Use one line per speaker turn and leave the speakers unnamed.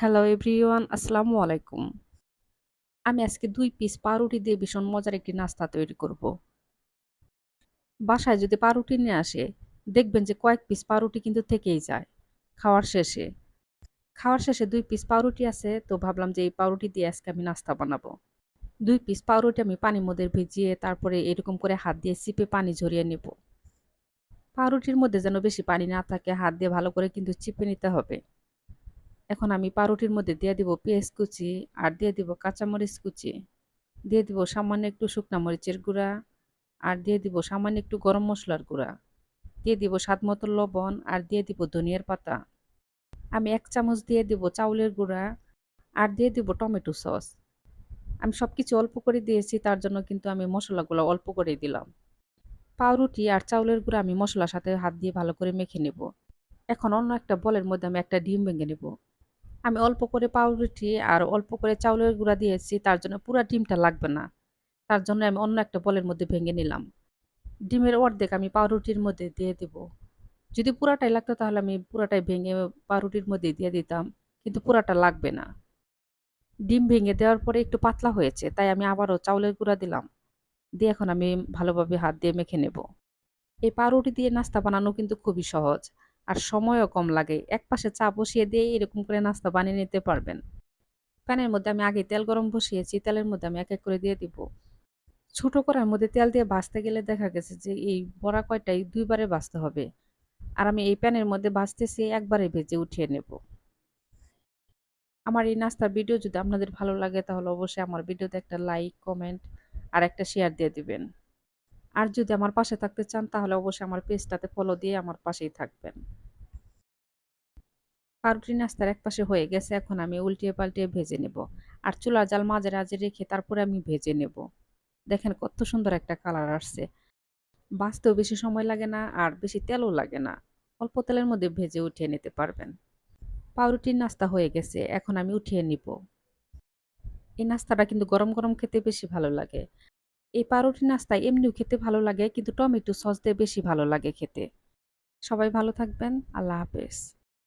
Hello everyone, আসসালামু আলাইকুম। আমি আজকে ২ পিস পাউরুটি দিয়ে ভীষণ মজার একটি নাস্তা তৈরি করব। বাসায় যদি পাউরুটি নিয়ে আসে, দেখবেন যে কয়েক পিস পাউরুটি কিন্তু থেকেই যায় খাওয়ার শেষে। খাওয়ার শেষে ২ পিস পাউরুটি আছে, তো ভাবলাম যে এই পাউরুটি দিয়ে আজকে আমি নাস্তা বানাবো। ২ পিস পাউরুটি আমি পানির মধ্যে ভিজিয়ে তারপরে এরকম করে হাত দিয়ে চিপে পানি ঝরিয়ে নেব। পাউরুটির মধ্যে যেন বেশি পানি না থাকে, হাত দিয়ে ভালো করে কিন্তু চিপে নিতে হবে। এখন আমি পাউরুটির মধ্যে দিয়ে দিব পেঁয়াজ কুচি আর দিয়ে দিব কাঁচামরিচ কুচি। দিয়ে দিব সামান্য একটু শুকনা মরিচের গুঁড়া, আর দিয়ে দিব সামান্য একটু গরম মসলার গুঁড়া, দিয়ে দিব স্বাদ মতো লবণ, আর দিয়ে দিব ধনিয়ার পাতা। আমি ১ চামচ দিয়ে দিব চাউলের গুঁড়া, আর দিয়ে দিব টমেটো সস। আমি সবকিছু অল্প করে দিয়েছি, তার জন্য কিন্তু আমি মসলাগুলো অল্প করেই দিলাম। পাউরুটি আর চাউলের গুঁড়া আমি মসলার সাথে হাত দিয়ে ভালো করে মেখে নেব। এখন অন্য একটা বলের মধ্যে আমি একটা ডিম ভেঙে নেব। আমি অল্প করে পাউরুটি আর অল্প করে চাউলের গুঁড়া দিয়েছি, তার জন্য পুরা ডিমটা লাগবে না। তার জন্য আমি অন্য একটা বলের মধ্যে ভেঙে নিলাম। ডিমের অর্ধেক আমি পাউরুটির মধ্যে দিয়ে দিব। যদি পুরাটাই লাগতো তাহলে আমি পুরাটাই ভেঙে পাউরুটির মধ্যে দিয়ে দিতাম। কিন্তু পুরাটা লাগবে না। ডিম ভেঙে দেওয়ার পরে একটু পাতলা হয়েছে, তাই আমি আবারও চাউলের গুঁড়া দিলাম। দিয়ে এখন আমি ভালোভাবে হাত দিয়ে মেখে নেব। এই পাউরুটি দিয়ে নাস্তা বানানো কিন্তু খুবই সহজ। আর সময়ও কম লাগে। একপাশে চা বসিয়ে দিয়ে এরকম করে নাস্তা বানিয়ে নিতে পারবেন। প্যানের মধ্যে আমি আগে তেল গরম বসিয়েছি। তেলের মধ্যে আমি এক, এক করে দিয়ে দিব। ছোট কড়াইয়ের মধ্যে তেল দিয়ে ভাজতে গেলে দেখা গেছে যে এই বড়া কয়টাই ২ বারে ভাজতে হবে। আর আমি এই প্যানের মধ্যে ভাজতেছি, একবারে ভেজে উঠিয়ে নেব। আমার এই নাস্তার ভিডিও যদি আপনাদের ভালো লাগে তাহলে অবশ্যই আমার ভিডিওতে একটা লাইক, কমেন্ট আর একটা শেয়ার দিয়ে দিবেন। আর যদি আমার পাশে থাকতে চান তাহলে অবশ্যই আমার পেজটাতে ফলো দিয়ে আমার পাশেই থাকবেন। পাউরুটি নাস্তার একপাশে হয়ে গেছে, এখন আমি উল্টিয়ে পাল্টিয়ে ভেজে নেব। আর চুলার জাল মাঝারি রেখে তারপরে আমি ভেজে নেব। দেখেন কত সুন্দর একটা কালার আসছে। ভাজতেও বেশি সময় লাগে না আর বেশি তেলও লাগে না। অল্প তেলের মধ্যে ভেজে উঠিয়ে নিতে পারবেন। পাউরুটির নাস্তা হয়ে গেছে, এখন আমি উঠিয়ে নিব। এই নাস্তাটা কিন্তু গরম, গরম খেতে বেশি ভালো লাগে। এই পাউরুটির নাস্তা এমনিও খেতে ভালো লাগে, কিন্তু টমেটো সস দিয়ে বেশি ভালো লাগে খেতে। সবাই ভালো থাকবেন। আল্লাহ হাফেজ।